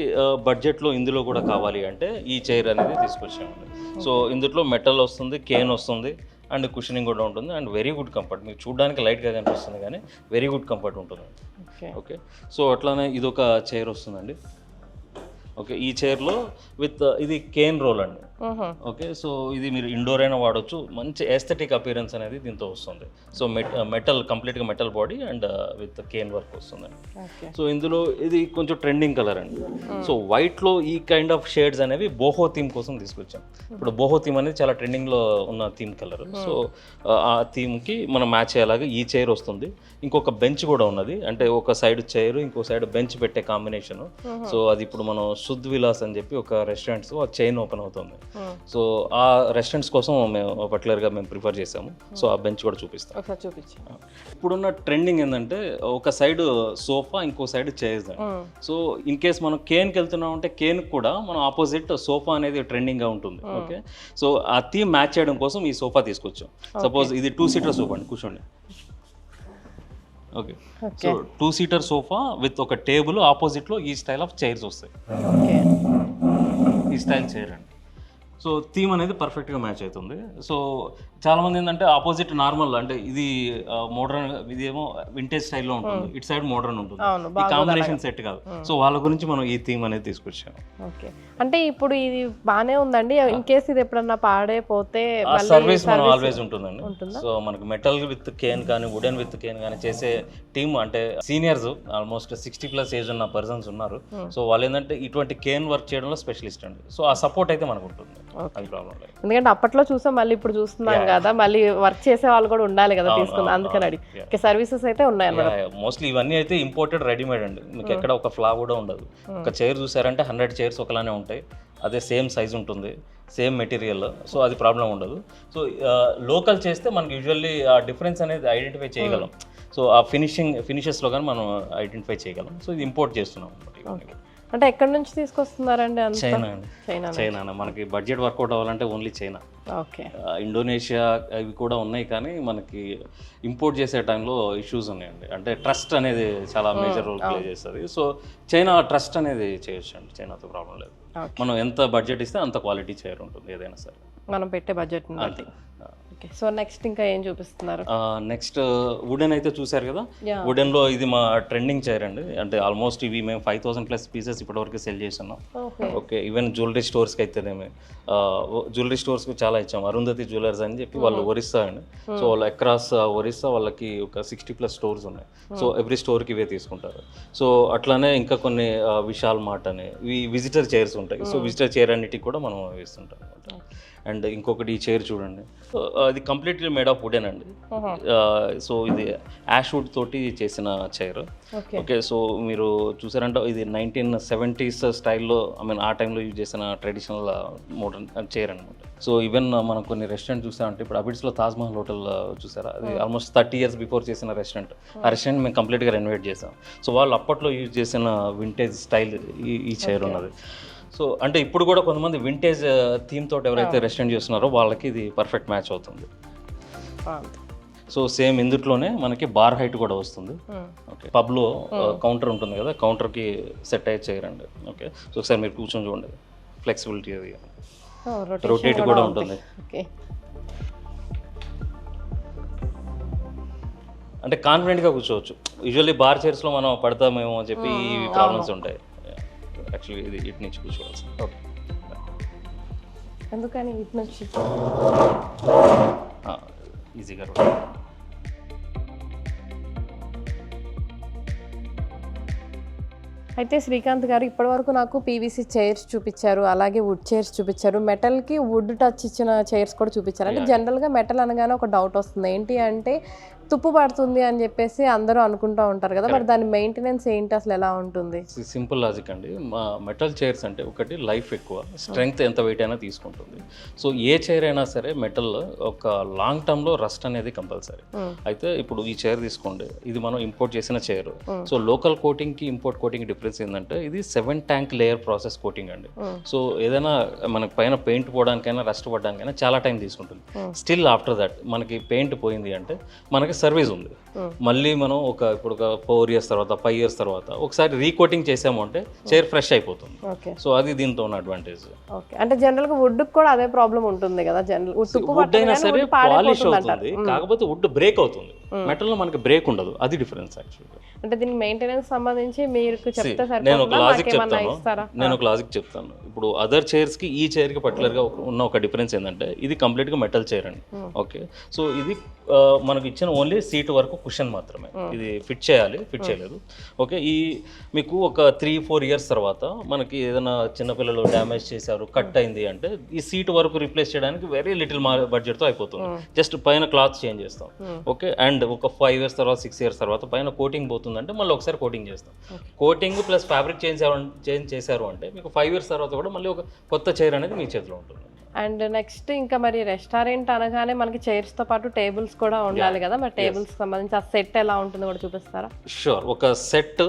బడ్జెట్లో ఇందులో కూడా కావాలి అంటే ఈ చైర్ అనేది తీసుకొచ్చామండి. సో ఇందులో మెటల్ వస్తుంది, కేన్ వస్తుంది అండ్ కుషనింగ్ కూడా ఉంటుంది అండ్ వెరీ గుడ్ కంఫర్ట్. మీకు చూడడానికి లైట్గా కనిపిస్తుంది కానీ వెరీ గుడ్ కంఫర్ట్ ఉంటుంది. ఓకే. ఓకే, సో అట్లానే ఇది ఒక చైర్ వస్తుందండి. ఓకే, ఈ చైర్లో విత్ ఇది కేన్ రోల్ అండి. ఓకే, సో ఇది మీరు ఇండోర్ అయినా వాడచ్చు. మంచి ఎస్థెటిక్ అపియరెన్స్ అనేది దీంతో వస్తుంది. సో మెటల్ కంప్లీట్గా metal body and with cane work వస్తుందండి. ఓకే. సో ఇందులో ఇది కొంచెం ట్రెండింగ్ కలర్ అండి. సో వైట్లో ఈ కైండ్ ఆఫ్ షేడ్స్ అనేవి బోహో థీమ్ కోసం తీసుకొచ్చాం. ఇప్పుడు బోహో థీమ్ అనేది చాలా ట్రెండింగ్లో ఉన్న థీమ్ కలర్. సో ఆ థీమ్కి మనం మ్యాచ్ అయ్యేలాగా ఈ చైర్ వస్తుంది. ఇంకొక బెంచ్ కూడా ఉన్నది, అంటే ఒక సైడ్ చైర్ ఇంకో సైడ్ బెంచ్ పెట్టే కాంబినేషన్. సో అది ఇప్పుడు మనం శుద్ధ్ విలాస్ అని చెప్పి ఒక రెస్టారెంట్స్ ఆ చైన్ ఓపెన్ అవుతుంది. సో ఆ రెస్టారెంట్స్ కోసం మేము పర్టికులర్గా మేము ప్రిఫర్ చేసాము. సో ఆ బెంచ్ కూడా చూపిస్తాం. ఒకసారి చూపించు. ఇప్పుడున్న ట్రెండింగ్ ఏంటంటే ఒక సైడ్ సోఫా ఇంకో side chairs. So in case మనం కేన్కి వెళ్తున్నాం అంటే కేన్ కూడా మనం ఆపోజిట్ సోఫా అనేది ట్రెండింగ్గా ఉంటుంది. ఓకే, సో ఆ థీమ్ మ్యాచ్ చేయడం కోసం ఈ సోఫా తీసుకొచ్చాం. సపోజ్ ఇది 2-సీటర్ సోఫా అండి, కూర్చోండి. ఓకే, సో 2-సీటర్ సోఫా విత్ ఒక టేబుల్, ఆపోజిట్లో ఈ స్టైల్ ఆఫ్ చైర్స్ వస్తాయి. ఓకే. ఈ స్టైల్ చైర్ అండి. సో థీమ్ అనేది పర్ఫెక్ట్గా మ్యాచ్ అవుతుంది. సో చాలామంది ఏంటంటే ఆపోజిట్ నార్మల్, అంటే ఇది మోడర్న్, ఇది ఏమో వింటేజ్ స్టైల్లో ఉంటుంది, ఇటు సైడ్ మోడర్న్ ఉంటుంది. ఈ కాంబినేషన్ సెట్ కాదు. సో వాళ్ళ గురించి మనం ఈ థీమ్ అనేది తీసుకొచ్చాము. ఓకే, అంటే ఇప్పుడు ఇది బాగానే ఉందండి. ఇన్ కేస్ ఇది ఎప్పుడన్నా పాడైపోతే సర్వీస్ మనం ఆల్వేస్ ఉంటుందండి. సో మనకు మెటల్ విత్ కేన్ కానీ వుడెన్ విత్ కేన్ కానీ చేసే టీమ్, అంటే సీనియర్స్ ఆల్మోస్ట్ 60+ ఏజ్ ఉన్న పర్సన్స్ ఉన్నారు. సో వాళ్ళు ఏంటంటే ఇటువంటి కేన్ వర్క్ చేయడంలో స్పెషలిస్ట్ అండి. సో ఆ సపోర్ట్ అయితే మనకు ఉంటుంది, అది ప్రాబ్లం లేదు. ఎందుకంటే అప్పట్లో చూసాం, మళ్ళీ ఇప్పుడు చూస్తున్నాం కదా, మళ్ళీ వర్క్ చేసే వాళ్ళు కూడా ఉండాలి కదా తీసుకుందాం, అందుకని అడిగి. ఓకే, సర్వీసెస్ అయితే ఉన్నాయి అన్నమాట. మోస్ట్లీ ఇవన్నీ అయితే ఇంపోర్టెడ్ రెడీమేడ్ అండి. మీకు ఎక్కడ ఒక ఫ్లా కూడా ఉండదు. ఒక చైర్ చూసారంటే 100 చైర్స్ ఒకలానే ఉంటాయి, అదే సేమ్ సైజ్ ఉంటుంది, సేమ్ మెటీరియల్. సో అది ప్రాబ్లం ఉండదు. సో లోకల్ చేస్తే మనకి యూజువల్లీ ఆ డిఫరెన్స్ అనేది ఐడెంటిఫై చేయగలం. సో ఆ ఫినిషెస్లో కానీ మనం ఐడెంటిఫై చేయగలం. సో ఇది ఇంపోర్ట్ చేస్తున్నాం. అంటే ఎక్కడి నుంచి తీసుకొస్తున్నారండి? చైనా అండి. చైనా మనకి బడ్జెట్ వర్కౌట్ అవ్వాలంటే ఓన్లీ చైనా. ఓకే. ఇండోనేషియా అవి కూడా ఉన్నాయి, కానీ మనకి ఇంపోర్ట్ చేసే టైంలో ఇష్యూస్ ఉన్నాయండి. అంటే ట్రస్ట్ అనేది చాలా మేజర్ రోల్ ప్లే చేస్తుంది. సో చైనా ట్రస్ట్ అనేది చేయొచ్చు అండి, చైనాతో ప్రాబ్లం లేదు. మనం ఎంత బడ్జెట్ ఇస్తే అంత క్వాలిటీ చైర్ ఉంటుంది ఏదైనా సరే, మనం పెట్టే బడ్జెట్. ఓకే, సో నెక్స్ట్ ఇంకా ఏం చూపిస్తున్నారు? నెక్స్ట్ వుడెన్ అయితే చూసారు కదా. వుడెన్లో ఇది మా ట్రెండింగ్ చైర్ అండి. అంటే ఆల్మోస్ట్ ఇవి మేము 5000+ పీసెస్ ఇప్పటివరకు సెల్ చేస్తున్నాం. ఓకే, ఈవెన్ జ్యువెలరీ స్టోర్స్కి అయితేనేమి, జ్యువెలరీ స్టోర్స్కి చాలా ఇచ్చాము. అరుంధతి జ్యువెలర్స్ అని చెప్పి వాళ్ళు ఒరిస్సా అండి. సో వాళ్ళు అక్రాస్ ఒరిస్సా వాళ్ళకి ఒక 60+ స్టోర్స్ ఉన్నాయి. సో ఎవ్రీ స్టోర్కి ఇవే తీసుకుంటారు. సో అట్లానే ఇంకా కొన్ని విశాల్ మార్ట్ అని ఇవి విజిటర్ చైర్స్ ఉంటాయి. సో విజిటర్ చైర్ అన్నిటికి కూడా మనం వేస్తుంటాం. అండ్ ఇంకొకటి ఈ చైర్ చూడండి, అది కంప్లీట్లీ మేడ్ ఆఫ్ వుడెన్ అండి. సో ఇది యాష్ వుడ్ తోటి చేసిన చైర్. ఓకే, సో మీరు చూసారంటే ఇది 1970s స్టైల్లో, ఆ టైంలో యూజ్ చేసిన ట్రెడిషనల్ మోడర్న్ చైర్ అనమాట. సో ఈవెన్ మనం కొన్ని రెస్టారెంట్ చూసామంటే, ఇప్పుడు అబిడ్స్లో తాజ్మహల్ హోటల్ చూసారా, అది ఆల్మోస్ట్ 30 years బిఫోర్ చేసిన రెస్టారెంట్. ఆ రెస్టారెంట్ మేము కంప్లీట్గా రెనోవేట్ చేసాం. సో వాళ్ళు అప్పట్లో యూజ్ చేసిన వింటేజ్ స్టైల్ ఈ చైర్ ఉన్నది. సో అంటే ఇప్పుడు కూడా కొంతమంది వింటేజ్ థీమ్ తోటి ఎవరైతే రెస్టారెంట్ చేస్తున్నారో వాళ్ళకి ఇది పర్ఫెక్ట్ మ్యాచ్ అవుతుంది. సో సేమ్ ఇందుట్లోనే మనకి బార్ హైట్ కూడా వస్తుంది. ఓకే, పబ్లో కౌంటర్ ఉంటుంది కదా, కౌంటర్కి సెట్ అయ్యే చైర్ అండి. ఓకే, సో ఒకసారి మీరు కూర్చొని చూడండి, ఫ్లెక్సిబిలిటీ అది, రొటేట్ కూడా ఉంటుంది. అంటే కాన్ఫిడెంట్గా కూర్చోవచ్చు. యూజువల్లీ బార్ చైర్స్లో మనం పడతామేమో అని చెప్పి ఈ ప్రాబ్లమ్స్ ఉంటాయి. యాక్చువల్లీ ఇది ఇటు నుంచి కూర్చోవాల్సి. ఓకే, ఎందుకని ఇటు నుంచి ఈజీగా. అయితే శ్రీకాంత్ గారు ఇప్పటివరకు నాకు పీవీసీ చైర్స్ చూపించారు, అలాగే వుడ్ చైర్స్ చూపించారు, మెటల్కి వుడ్ టచ్ ఇచ్చిన చైర్స్ కూడా చూపించారు. అంటే జనరల్గా మెటల్ అనగానే ఒక డౌట్ వస్తుంది, ఏంటి అంటే తుప్పు పడుతుంది అని చెప్పేసి అందరూ అనుకుంటూ ఉంటారు కదా, మరి దాని మెయింటెనెన్స్ ఏంటి, అసలు ఎలా ఉంటుంది? సింపుల్ లాజిక్ అండి. మా మెటల్ చైర్స్ అంటే ఒకటి లైఫ్ ఎక్కువ, స్ట్రెంగ్త్ ఎంత వెయిట్ అయినా తీసుకుంటుంది. సో ఏ చైర్ అయినా సరే మెటల్ ఒక లాంగ్ టర్మ్లో రస్ట్ అనేది కంపల్సరీ. అయితే ఇప్పుడు ఈ చైర్ తీసుకోండి, ఇది మనం ఇంపోర్ట్ చేసిన చైర్. సో లోకల్ కోటింగ్కి ఇంపోర్ట్ కోటింగ్ డిఫరెన్స్ ఏంటంటే ఇది 7 tank లేయర్ ప్రాసెస్ కోటింగ్ అండి. సో ఏదైనా మనకి పైన పెయింట్ పోవడానికైనా రస్ట్ పడడానికైనా చాలా టైం తీసుకుంటుంది. స్టిల్ ఆఫ్టర్ దట్ మనకి పెయింట్ పోయింది అంటే మనకి సర్వీస్ ఉంది. మళ్ళీ మనం ఇప్పుడు ఒక 4 years తర్వాత 5 years తర్వాత ఒకసారి రీకోటింగ్ చేసాము అంటే చైర్ ఫ్రెష్ అయిపోతుంది. ఓకే సో అది దీంతో ఉన్న అడ్వాంటేజ్. ఓకే అంటే జనరల్గా వుడ్కి కూడా అదే ప్రాబ్లం ఉంటుంది కదా, జనరల్ వుడ్ అయినా సరే పాలిష్ అవుతుంది, కాకపోతే వుడ్ బ్రేక్ అవుతుంది. మెటల్లో మనకి బ్రేక్ ఉండదు, అది డిఫరెన్స్ యాక్చువల్గా. అంటే దీనికి మెయింటెనెన్స్ సంబంధించి మీరు చెప్తే నేను ఒక లాజిక్ సరిపోతుందా, చెప్తాను. నేను ఒక లాజిక్ చెప్తాను. ఇప్పుడు అదర్ చైర్స్ కి ఈ చైర్ కి పర్టికులర్ గా ఉన్న ఒక డిఫరెన్స్ ఏంటంటే ఇది కంప్లీట్ గా మెటల్ చైర్ అండి. ఓకే, సో ఇది మనకు ఇచ్చిన ఓన్లీ సీట్ వరకు కుషన్ మాత్రమే, ఇది ఫిట్ చేయాలి, ఫిట్ చేయలేదు. ఓకే, ఈ మీకు ఒక 3-4 years తర్వాత మనకి ఏదైనా చిన్నపిల్లలు డ్యామేజ్ చేశారు, కట్ అయింది అంటే ఈ సీట్ వరకు రీప్లేస్ చేయడానికి వెరీ లిటిల్ బడ్జెట్ తో అయిపోతుంది. జస్ట్ పైన క్లాత్ చేంజ్ చేస్తాం. ఓకే, అండ్ ఒక 5 years తర్వాత 6 years తర్వాత పైన కోటింగ్ పోతుందంటే మళ్ళీ ఒకసారి కోటింగ్ చేస్తాం. కోటింగ్ ప్లస్ ఫ్యాబ్రిక్ చేంజ్ చేశారు అంటే మీకు 5 years తర్వాత కూడా మళ్ళీ ఒక కొత్త చైర్ అనేది మీ చేతిలో ఉంటుంది. అండ్ నెక్స్ట్ ఇంకా మరి రెస్టారెంట్ అనగానే మనకి చైర్స్ తో పాటు టేబుల్స్ కూడా ఉండాలి కదా, మరి టేబుల్స్ సంబంధించి ఆ సెట్ ఎలా ఉంటుందో కూడా చూపిస్తారా? షూర్. ఒక సెట్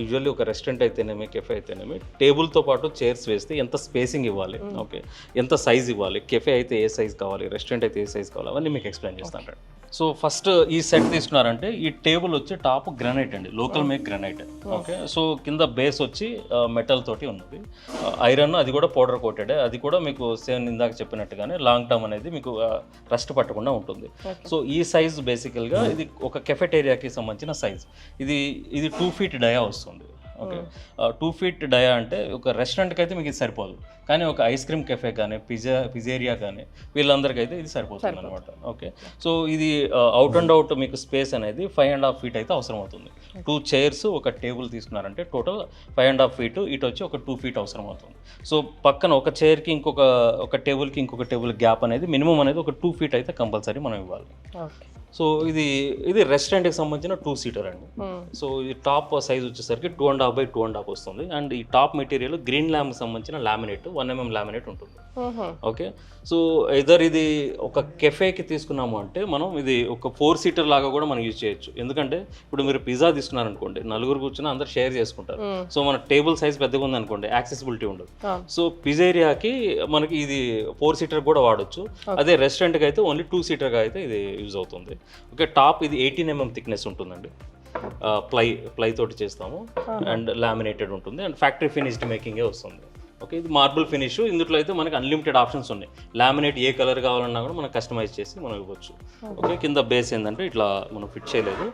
యూజువల్లీ ఒక రెస్టారెంట్ అయితేనేమి, కెఫే అయితేనేమి, టేబుల్తో పాటు చైర్స్ వేస్తే ఎంత స్పేసింగ్ ఇవ్వాలి, ఓకే, ఎంత సైజ్ ఇవ్వాలి, కెఫే అయితే ఏ సైజ్ కావాలి, రెస్టారెంట్ అయితే ఏ సైజ్ కావాలి, అవన్నీ మీకు ఎక్స్ప్లెయిన్ చేస్తాను. సో ఫస్ట్ ఈ సెట్ తీసుకున్నారంటే ఈ టేబుల్ వచ్చి టాప్ గ్రానైట్ అండి, local make granite. Okay, so కింద బేస్ వచ్చి మెటల్ తోటి ఉన్నది, ఐరన్, అది కూడా పౌడర్ కోటెడ్. అది కూడా మీకు సేమ్ ఇందాక చెప్పినట్టుగానే లాంగ్ టర్మ్ అనేది మీకు రస్ట్ పట్టకుండా ఉంటుంది. సో ఈ సైజ్ బేసికల్గా ఇది ఒక కెఫెటేరియాకి సంబంధించిన సైజ్. ఇది 2 feet డయా వస్తుంది. ఓకే, 2 feet డయా అంటే ఒక రెస్టారెంట్కి అయితే మీకు ఇది సరిపోదు, కానీ ఒక ఐస్ క్రీమ్ కెఫే కానీ పిజేరియా కానీ వీళ్ళందరికీ ఇది సరిపోతుంది అనమాట. ఓకే, సో ఇది అవుట్ అండ్ అవుట్ మీకు స్పేస్ అనేది 5.5 feet అయితే అవసరం అవుతుంది. 2 chairs ఒక టేబుల్ తీసుకున్నారంటే టోటల్ 5.5 feet, ఇటు వచ్చి ఒక 2 feet అవసరం అవుతుంది. సో పక్కన ఒక చైర్కి ఒక టేబుల్కి ఇంకొక టేబుల్ గ్యాప్ అనేది మినిమం అనేది ఒక 2 feet అయితే కంపల్సరీ మనం ఇవ్వాలి. సో ఇది రెస్టారెంట్కి సంబంధించిన 2-seater అండి. సో ఈ టాప్ సైజ్ వచ్చేసరికి 2.5 by 2.5 వస్తుంది. అండ్ ఈ టాప్ మెటీరియల్ గ్రీన్ ల్యామ్కి సంబంధించిన లామినేట్ 1 mm లామినేట్ ఉంటుంది. ఓకే, సో ఇదర్ ఇది ఒక కెఫేకి తీసుకున్నాము అంటే మనం ఇది ఒక 4-seater లాగా కూడా మనం యూజ్ చేయొచ్చు. ఎందుకంటే ఇప్పుడు మీరు పిజ్జా తీసుకున్నారనుకోండి, 4 కూర్చుని అందరు షేర్ చేసుకుంటారు. సో మన టేబుల్ సైజ్ పెద్దగా ఉంది అనుకోండి, యాక్సెసిబిలిటీ ఉండదు. సో పిజేరియాకి మనకి ఇది 4-seater కూడా వాడచ్చు. అదే రెస్టారెంట్కి అయితే ఓన్లీ 2-seaterగా అయితే ఇది యూజ్ అవుతుంది. ఓకే, టాప్ ఇది 18 mm థిక్నెస్ ఉంటుందండి, ప్లై తోటి చేస్తాము, అండ్ లామినేటెడ్ ఉంటుంది, అండ్ ఫ్యాక్టరీ ఫినిష్డ్ మేకింగే వస్తుంది. ఓకే, ఇది మార్బుల్ ఫినిష్. ఇందులో అయితే మనకి అన్లిమిటెడ్ ఆప్షన్స్ ఉన్నాయి. లామినేట్ ఏ కలర్ కావాలన్నా కూడా మనం కస్టమైజ్ చేసి మనం ఇవ్వచ్చు. ఓకే, కింద బేస్ ఏంటంటే ఇట్లా మనం ఫిట్ చేయలేదు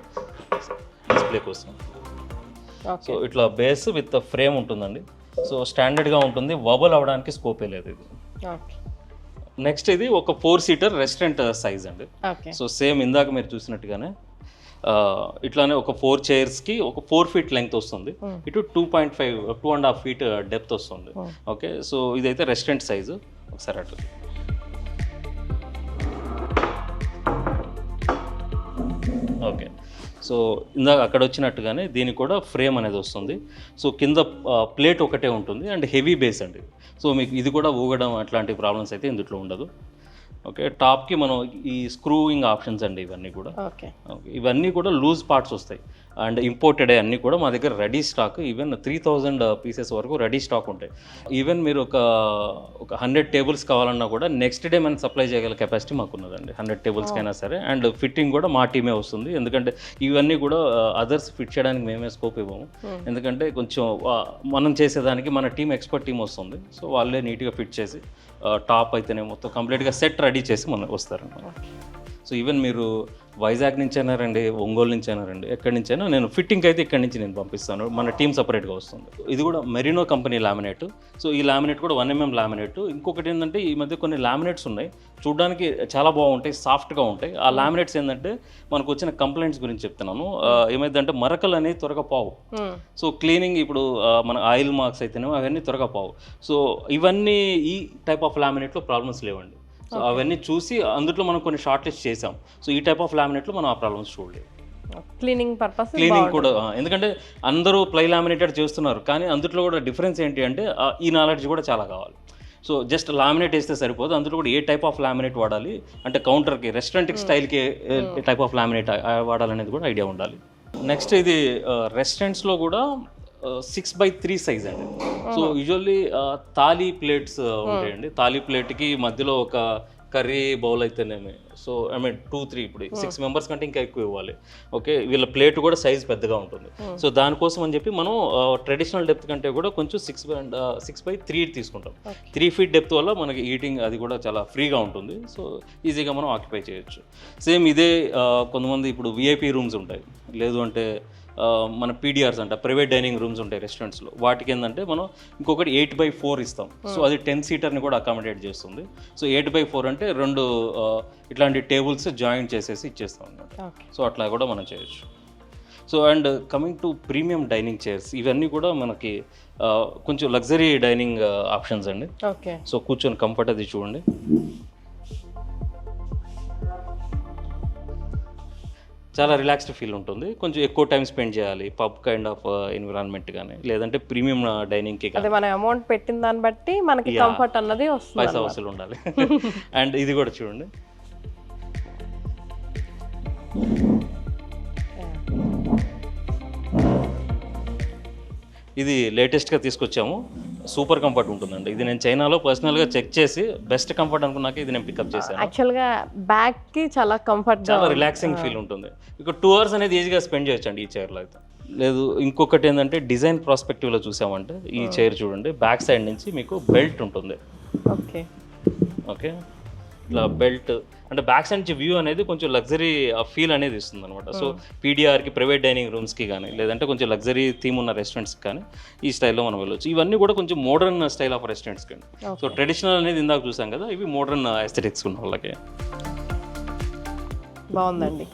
డిస్ప్లే కోసం. సో ఇట్లా బేస్ విత్ ఫ్రేమ్ ఉంటుందండి. సో స్టాండర్డ్గా ఉంటుంది, వబల్ అవ్వడానికి స్కోపే లేదు ఇది. నెక్స్ట్ ఇది ఒక 4-seater రెస్టారెంట్ సైజ్ అండి. సో సేమ్ ఇందాక మీరు చూసినట్టుగానే ఇట్లానే ఒక 4 chairsకి ఒక 4 feet లెంగ్త్ వస్తుంది, ఇటు 2.5 feet డెప్త్ వస్తుంది. ఓకే, సో ఇదైతే రెస్టారెంట్ సైజు. ఒకసారి అటు ఓకే, సో ఇందాక అక్కడ వచ్చినట్టుగానే దీనికి కూడా ఫ్రేమ్ అనేది వస్తుంది. సో కింద ప్లేట్ ఒకటే ఉంటుంది అండ్ హెవీ బేస్ అండి. సో మీకు ఇది కూడా ఊగడం అట్లాంటి ప్రాబ్లమ్స్ అయితే ఇందులో ఉండదు. ఓకే, టాప్కి మనం ఈ స్క్రూయింగ్ ఆప్షన్స్ అండి ఇవన్నీ కూడా. ఓకే, ఇవన్నీ కూడా లూజ్ పార్ట్స్ వస్తాయి అండ్ ఇంపోర్టెడ్ అన్నీ కూడా మా దగ్గర రెడీ స్టాక్. ఈవెన్ 3000 pieces వరకు రెడీ స్టాక్ ఉంటాయి. ఈవెన్ మీరు ఒక 100 tables కావాలన్నా కూడా నెక్స్ట్ డే మనం సప్లై చేయగల కెపాసిటీ మాకు ఉన్నదండి, 100 tablesకి అయినా సరే. అండ్ ఫిట్టింగ్ కూడా మా టీమే వస్తుంది, ఎందుకంటే ఇవన్నీ కూడా అదర్స్ ఫిట్ చేయడానికి మేమే స్కోప్ ఇవ్వము. ఎందుకంటే కొంచెం మనం చేసేదానికి మన టీం ఎక్స్పర్ట్ టీం వస్తుంది. సో వాళ్ళే నీట్గా ఫిట్ చేసి టాప్ అయితేనే మొత్తం కంప్లీట్గా సెట్ రెడీ చేసి మనం వస్తారన్నమాట. సో ఈవెన్ మీరు వైజాగ్ నుంచి అయినా రండి, ఒంగోలు నుంచి అయినా రండి, ఎక్కడి నుంచి అయినా నేను ఫిట్టింగ్కి అయితే ఇక్కడి నుంచి నేను పంపిస్తాను. మన టీం సపరేట్గా వస్తుంది. ఇది కూడా మెరినో కంపెనీ లామినేట్. సో ఈ లామినేట్ కూడా 1 mm లామినేట్. ఇంకొకటి ఏంటంటే ఈ మధ్య కొన్ని లామినేట్స్ ఉన్నాయి, చూడడానికి చాలా బాగుంటాయి, సాఫ్ట్గా ఉంటాయి. ఆ లామినేట్స్ ఏంటంటే మనకు వచ్చిన కంప్లైంట్స్ గురించి చెప్తున్నాను. ఏమైందంటే మరకలు అనేవి త్వరగా పావు. సో క్లీనింగ్ ఇప్పుడు మన ఆయిల్ మార్క్స్ అయితేనేమో అవన్నీ త్వరగా పావు. సో ఇవన్నీ ఈ టైప్ ఆఫ్ లామినేట్లో ప్రాబ్లమ్స్ లేవండి. సో అవన్నీ చూసి అందులో మనం కొన్ని షార్ట్ లిస్ట్ చేసాం. సో ఈ టైప్ ఆఫ్ లామినేట్లో మనం ఆ ప్రాబ్లమ్స్ చూడలేదు. క్లీనింగ్ పర్పస్, క్లీనింగ్ కూడా, ఎందుకంటే అందరూ ప్లై లామినేటెడ్ చేస్తున్నారు, కానీ అందులో కూడా డిఫరెన్స్ ఏంటి అంటే ఈ నాలెడ్జ్ కూడా చాలా కావాలి. సో జస్ట్ లామినేట్ వేస్తే సరిపోదు, అందులో కూడా ఏ టైప్ ఆఫ్ లామినేట్ వాడాలి అంటే కౌంటర్కి, రెస్టారెంట్కి స్టైల్కి ఏ టైప్ ఆఫ్ లామినేట్ వాడాలనేది కూడా ఐడియా ఉండాలి. నెక్స్ట్ ఇది రెస్టారెంట్స్లో కూడా 6x3 సైజ్ అండి. సో యూజువల్లీ తాలీ ప్లేట్స్ ఉంటాయండి. తాలీ ప్లేట్కి మధ్యలో ఒక కర్రీ బౌల్ అయితేనేమి, సో ఐ మీన్ 2-3 ఇప్పుడు 6 మెంబర్స్ కంటే ఇంకా ఎక్కువ ఇవ్వాలి. ఓకే, వీళ్ళ ప్లేట్ కూడా సైజ్ పెద్దగా ఉంటుంది. సో దానికోసం అని చెప్పి మనం ట్రెడిషనల్ డెప్త్ కంటే కూడా కొంచెం 6x3 తీసుకుంటాం. 3 feet డెప్త్ వల్ల మనకి ఈటింగ్ అది కూడా చాలా ఫ్రీగా ఉంటుంది. సో ఈజీగా మనం ఆక్యుపై చేయొచ్చు. సేమ్ ఇదే కొంతమంది ఇప్పుడు విఐపి రూమ్స్ ఉంటాయి, లేదు అంటే మన పీడిఆర్స్ అంట ప్రైవేట్ డైనింగ్ రూమ్స్ ఉంటాయి రెస్టారెంట్స్లో. వాటికి ఏంటంటే మనం ఇంకొకటి 8x4 ఇస్తాం. సో అది 10 seaterని కూడా అకామిడేట్ చేస్తుంది. సో 8x4 అంటే 2 ఇట్లాంటి టేబుల్స్ జాయింట్ చేసేసి ఇచ్చేస్తాం అనమాట. సో అట్లా కూడా మనం చేయొచ్చు. So and coming to premium dining chairs, ఇవన్నీ కూడా మనకి కొంచెం లగ్జరీ డైనింగ్ ఆప్షన్స్ అండి. ఓకే, సో కూర్చొని కంఫర్ట్ అది చూడండి. చాలా రిలాక్స్డ్ ఫీల్ ఉంటుంది. కొంచెం ఎక్కువ టైం స్పెండ్ చేయాలి పబ్ కైండ్ ఆఫ్ ఎన్విరాన్మెంట్ కానీ, లేదంటే ప్రీమియం డైనింగ్కి అదే మన అమౌంట్ పెట్టిన దాన్ని బట్టి మనకి కంఫర్ట్ అన్నది వస్తుంది, పైసా వసూలు ఉండాలి. అండ్ ఇది కూడా చూడండి, ఇది లేటెస్ట్గా తీసుకొచ్చాము. సూపర్ కంఫర్ట్ ఉంటుందండి. ఇది నేను చైనాలో పర్సనల్గా చెక్ చేసి బెస్ట్ కంఫర్ట్ అనుకున్నాక ఇది నేను పికప్ చేశాను. యాక్చువల్గా బ్యాక్ కి చాలా కంఫర్ట్, చాలా రిలాక్సింగ్ ఫీల్ ఉంటుంది. ఇక 2 hours అనేది ఈజీగా స్పెండ్ చేయొచ్చు అండి ఈ చైర్లో అయితే. లేదు, ఇంకొకటి ఏంటంటే డిజైన్ ప్రాస్పెక్టివ్లో చూసామంటే ఈ చైర్ చూడండి, బ్యాక్ సైడ్ నుంచి మీకు బెల్ట్ ఉంటుంది. ఓకే ఓకే, ఇట్లా బెల్ట్ అంటే బ్యాక్ సైడ్ నుంచి వ్యూ అనేది కొంచెం లగ్జరీ ఫీల్ అనేది ఇస్తుంది అనమాట. సో పీడిఆర్కి ప్రైవేట్ డైనింగ్ రూమ్స్కి కానీ, లేదంటే కొంచెం లగ్జరీ థీమ్ ఉన్న రెస్టారెంట్స్కి కానీ ఈ స్టైల్లో మనం వెళ్ళొచ్చు. ఇవన్నీ కూడా కొంచెం మోడర్న్ స్టైల్ ఆఫ్ రెస్టారెంట్స్కి అండి. సో ట్రెడిషనల్ అనేది ఇందాక చూసాం కదా, ఇవి మోడర్న్ ఎస్థెటిక్స్ ఉన్న వాళ్ళకి. బాగుందండి.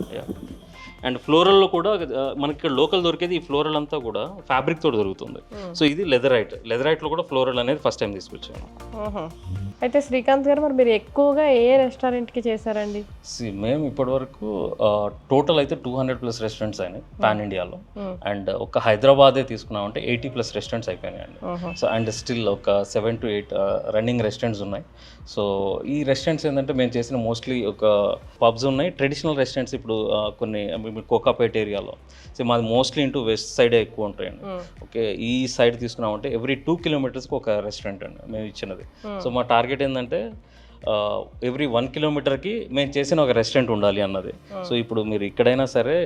అండ్ ఫ్లోరల్లో కూడా మనకి ఇక్కడ లోకల్ దొరికేది ఈ ఫ్లోరల్ అంతా కూడా ఫ్యాబ్రిక్ తోటి దొరుకుతుంది. సో ఇది లెదరైట్లో కూడా ఫ్లోరల్ అనేది ఫస్ట్ టైం తీసుకొచ్చాను. అయితే శ్రీకాంత్ గారు, మరి మీరు ఎక్కువగా ఏ రెస్టారెంట్కి చేశారండి? మేము ఇప్పటివరకు టోటల్ అయితే 200+ రెస్టారెంట్స్ అయినాయి పాన్ ఇండియాలో. అండ్ ఒక హైదరాబాదే తీసుకున్నామంటే 80+ రెస్టారెంట్స్ అయిపోయినాయండి. సో అండ్ స్టిల్ ఒక 7 to 8 రన్నింగ్ రెస్టారెంట్స్ ఉన్నాయి. సో ఈ రెస్టారెంట్స్ ఏంటంటే మేము చేసిన మోస్ట్లీ ఒక పబ్స్ ఉన్నాయి, ట్రెడిషనల్ రెస్టారెంట్స్ ఇప్పుడు కొన్ని కోకాపేట్ ఏరియాలో. సో మాది మోస్ట్లీ ఇంటూ వెస్ట్ సైడే ఎక్కువ ఉంటాయండి. ఓకే, ఈ సైడ్ తీసుకున్నామంటే ఎవ్రీ 2 kilometers ఒక రెస్టారెంట్ అండి మేము ఇచ్చినది. సో మా టార్గెట్ ఏంటంటే ఎవ్రీ 1 kilometerకి మేము చేసిన ఒక రెస్టారెంట్ ఉండాలి అన్నది. సో ఇప్పుడు మీరు ఎక్కడైనా సరే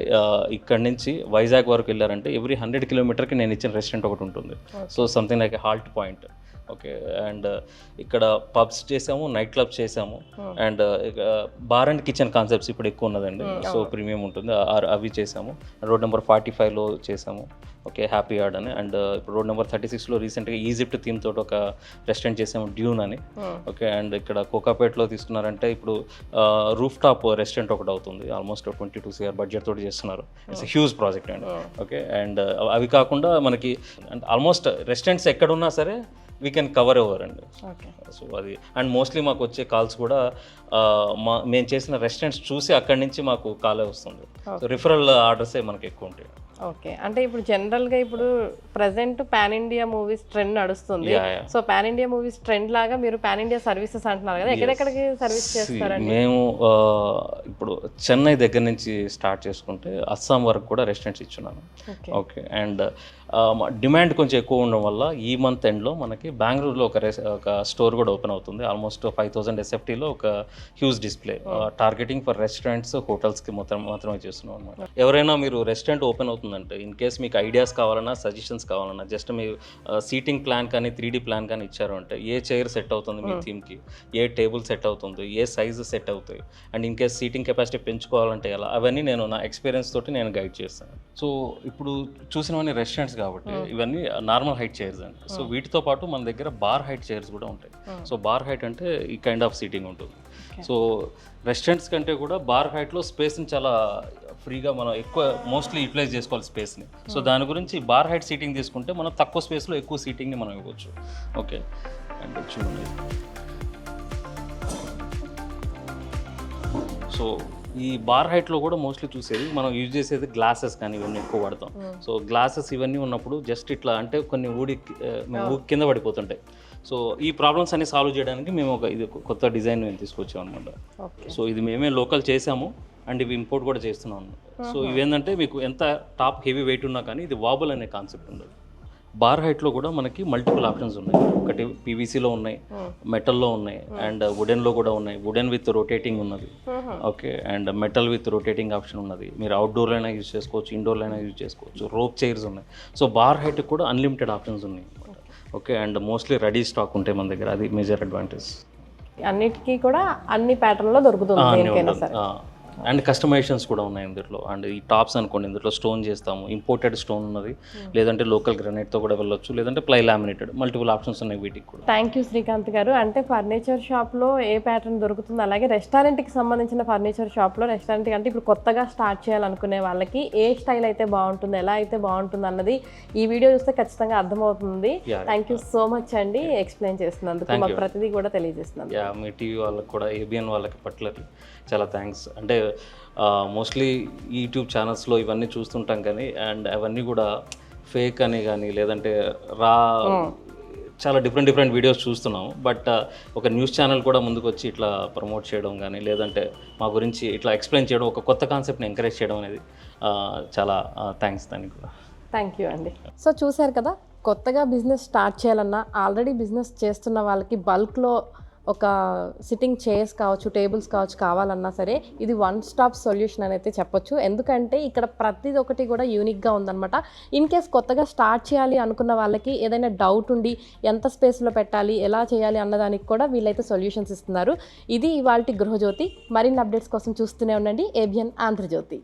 ఇక్కడ నుంచి వైజాగ్ వరకు వెళ్ళారంటే ఎవ్రీ 100 kilometerకి నేను ఇచ్చిన రెస్టారెంట్ ఒకటి ఉంటుంది. So something like halt point. Okay, and ఇక్కడ పబ్స్ చేసాము, నైట్ క్లబ్స్ చేసాము, and bar and kitchen concepts ఇప్పుడు ఎక్కువ ఉన్నదండి. సో ప్రీమియం ఉంటుంది, అవి చేసాము. రోడ్ నెంబర్ 45లో చేసాము. ఓకే, హ్యాపీ యార్డ్ అని. అండ్ ఇప్పుడు రోడ్ నెంబర్ 36లో రీసెంట్గా ఈజిప్ట్ థీమ్ తోటి ఒక రెస్టారెంట్ చేసాము, డ్యూన్ అని. ఓకే, అండ్ ఇక్కడ కోకాపేట్లో తీసుకున్నారంటే ఇప్పుడు రూఫ్ టాప్ రెస్టారెంట్ ఒకటి అవుతుంది. ఆల్మోస్ట్ 22 crore బడ్జెట్ తోటి చేస్తున్నారు. ఇట్స్ హ్యూజ్ ప్రాజెక్ట్ అండి. ఓకే, అండ్ అవి కాకుండా మనకి ఆల్మోస్ట్ రెస్టారెంట్స్ ఎక్కడున్నా సరే వీ కెన్ కవర్ ఓవర్ అండి. సో అది అండ్ మోస్ట్లీ మాకు వచ్చే కాల్స్ కూడా మేము చేసిన రెస్టారెంట్స్ చూసి అక్కడి నుంచి మాకు కాలే వస్తుంది. సో రిఫరల్ ఆర్డర్సే మనకి ఎక్కువ ఉంటాయి. ఓకే, అంటే ఇప్పుడు జనరల్గా ఇప్పుడు present pan India movies trend నడుస్తుంది. So pan India movies trend లాగా మీరు పాన్ ఇండియా సర్వీసెస్ అంటున్నారు కదా, ఎక్కడెక్కడికి సర్వీస్ చేస్తారండి? మేము ఇప్పుడు చెన్నై దగ్గర నుంచి స్టార్ట్ చేసుకుంటే అస్సాం వరకు కూడా రెస్టారెంట్స్ ఇచ్చున్నాను. ఓకే, అండ్ డిమాండ్ కొంచెం ఎక్కువ ఉండడం వల్ల ఈ మంత్ ఎండ్లో మనకి బెంగళూరులో ఒక స్టోర్ కూడా ఓపెన్ అవుతుంది. ఆల్మోస్ట్ 5000 SFTలో ఒక huge display targeting for restaurants, హోటల్స్కి మాత్రమే చేస్తున్నాం అనమాట. ఎవరైనా మీరు రెస్టారెంట్ ఓపెన్ అవుతుందంటే ఇన్ కేస్ మీకు ఐడియాస్ కావాలన్నా, సజెషన్స్ కావాలన్నా, జస్ట్ మీ సీటింగ్ ప్లాన్ కానీ 3D ప్లాన్ కానీ ఇచ్చారు అంటే ఏ చైర్ సెట్ అవుతుంది మీ థీమ్కి, ఏ టేబుల్ సెట్ అవుతుంది, ఏ సైజు సెట్ అవుతాయి, and in case seating capacity పెంచుకోవాలంటే ఎలా, అవన్నీ నేను నా ఎక్స్పీరియన్స్ తోటి నేను గైడ్ చేస్తాను. సో ఇప్పుడు చూసినవన్నీ రెస్టారెంట్స్ కాబట్టి ఇవన్నీ నార్మల్ హైట్ చైర్స్ అండి. సో వీటితో పాటు మన దగ్గర బార్ హైట్ చైర్స్ కూడా ఉంటాయి. సో బార్ హైట్ అంటే ఈ కైండ్ ఆఫ్ సీటింగ్ ఉంటుంది. సో రెస్టారెంట్స్ కంటే కూడా బార్ హైట్లో స్పేస్ని చాలా ఫ్రీగా మనం ఎక్కువ మోస్ట్లీ యూటిలైజ్ చేసుకోవాలి స్పేస్ని. సో దాని గురించి బార్ హైట్ సీటింగ్ తీసుకుంటే మనం తక్కువ స్పేస్లో ఎక్కువ సీటింగ్ని మనం ఇవ్వచ్చు. ఓకే, అంటే చూడండి. సో ఈ బార్ హైట్లో కూడా మోస్ట్లీ చూసేది మనం యూజ్ చేసేది గ్లాసెస్ కానీ ఇవన్నీ ఎక్కువ వాడతాం. సో గ్లాసెస్ ఇవన్నీ ఉన్నప్పుడు జస్ట్ ఇట్లా అంటే కొన్ని కింద పడిపోతుంటాయి. సో ఈ ప్రాబ్లమ్స్ అన్ని సాల్వ్ చేయడానికి మేము ఇది కొత్త డిజైన్ మేము తీసుకొచ్చాం అనమాట. సో ఇది మేమే లోకల్ చేసాము అండ్ ఇవి ఇంపోర్ట్ కూడా చేస్తున్నాం. సో ఇవేంటంటే మీకు ఎంత టాప్ హెవీ వెయిట్ ఉన్నా కానీ ఇది వాబుల్ అనే కాన్సెప్ట్ ఉండదు. బార్ హైట్లో కూడా మనకి మల్టిపుల్ ఆప్షన్స్ ఉన్నాయి. ఒకటి పీవీసీలో ఉన్నాయి, మెటల్లో ఉన్నాయి, అండ్ వుడెన్లో కూడా ఉన్నాయి. వుడెన్ విత్ రొటేటింగ్ ఉన్నది, okay, and metal with rotating option ఉన్నది. మీరు అవుట్డోర్లో అయినా యూజ్ చేసుకోవచ్చు, ఇండోర్లో అయినా యూజ్ చేసుకోవచ్చు. రోప్ చైర్స్ ఉన్నాయి. సో బార్ హైట్ కూడా అన్లిమిటెడ్ ఆప్షన్స్ ఉన్నాయి అనమాట. Okay, and mostly ready stock ఉంటాయి మన దగ్గర, అది మేజర్ అడ్వాంటేజ్. అన్నిటికీ కూడా అన్ని ప్యాటర్న్లో దొరుకుతుంది దేనికైనా సరే. అండ్ కస్టమైజేషన్స్ కూడా ఉన్నాయి ఇందులో. అండ్ ఈ టాప్స్ అనుకోండి, ఇందులో స్టోన్ చేస్తాము, ఇంపోర్టెడ్ స్టోన్ ఉన్నది, లేదంటే లోకల్ గ్రానైట్తో కూడా వెళ్ళొచ్చు, లేదంటే ప్లై లామినేటెడ్, మల్టిపుల్ ఆప్షన్స్ ఉన్నాయి వీటికి కూడా. థ్యాంక్ యూ శ్రీకాంత్ గారు. అంటే ఫర్నిచర్ షాప్లో ఏ ప్యాటర్న్ దొరుకుతుంది, అలాగే రెస్టారెంట్కి సంబంధించిన ఫర్నిచర్ షాప్లో రెస్టారెంట్ అంటే ఇప్పుడు కొత్తగా స్టార్ట్ చేయాలనుకునే వాళ్ళకి ఏ స్టైల్ అయితే బాగుంటుంది, ఎలా అయితే బాగుంటుంది అన్నది ఈ వీడియో చూస్తే ఖచ్చితంగా అర్థమవుతుంది. థ్యాంక్ యూ సో మచ్ అండి ఎక్స్ప్లెయిన్ చేస్తున్నందుకు, మాకు ప్రతిదీ కూడా తెలియజేస్తున్నందుకు. మీ టీవీ వాళ్ళకి కూడా, ఏబిఎన్ వాళ్ళకి పర్టికులర్లీ చాలా థ్యాంక్స్. అంటే మోస్ట్లీ యూట్యూబ్ ఛానల్స్లో ఇవన్నీ చూస్తుంటాం కానీ, అండ్ అవన్నీ కూడా ఫేక్ అని కానీ, లేదంటే చాలా డిఫరెంట్ వీడియోస్ చూస్తున్నాము. బట్ ఒక న్యూస్ ఛానల్ కూడా ముందుకు వచ్చి ఇట్లా ప్రమోట్ చేయడం కానీ, లేదంటే మా గురించి ఇట్లా ఎక్స్ప్లెయిన్ చేయడం, ఒక కొత్త కాన్సెప్ట్ని ఎంకరేజ్ చేయడం అనేది చాలా థ్యాంక్స్ దానికి కూడా. థ్యాంక్ యూ అండి. సో చూశారు కదా, కొత్తగా బిజినెస్ స్టార్ట్ చేయాలన్నా, ఆల్రెడీ బిజినెస్ చేస్తున్న వాళ్ళకి బల్క్లో ఒక సిట్టింగ్ చైర్స్ కావచ్చు, టేబుల్స్ కావచ్చు కావాలన్నా సరే ఇది వన్ స్టాప్ సొల్యూషన్ అని అయితే చెప్పొచ్చు. ఎందుకంటే ఇక్కడ ప్రతిది ఒకటి కూడా యూనిక్గా ఉందన్నమాట. ఇన్ కేస్ కొత్తగా స్టార్ట్ చేయాలి అనుకున్న వాళ్ళకి ఏదైనా డౌట్ ఉండి ఎంత స్పేస్లో పెట్టాలి, ఎలా చేయాలి అన్నదానికి కూడా వీళ్ళైతే సొల్యూషన్స్ ఇస్తున్నారు. ఇది ఇవాల్టి గృహజ్యోతి. మరిన్ని అప్డేట్స్ కోసం చూస్తూనే ఉండండి ఏబిఎన్ ఆంధ్రజ్యోతి.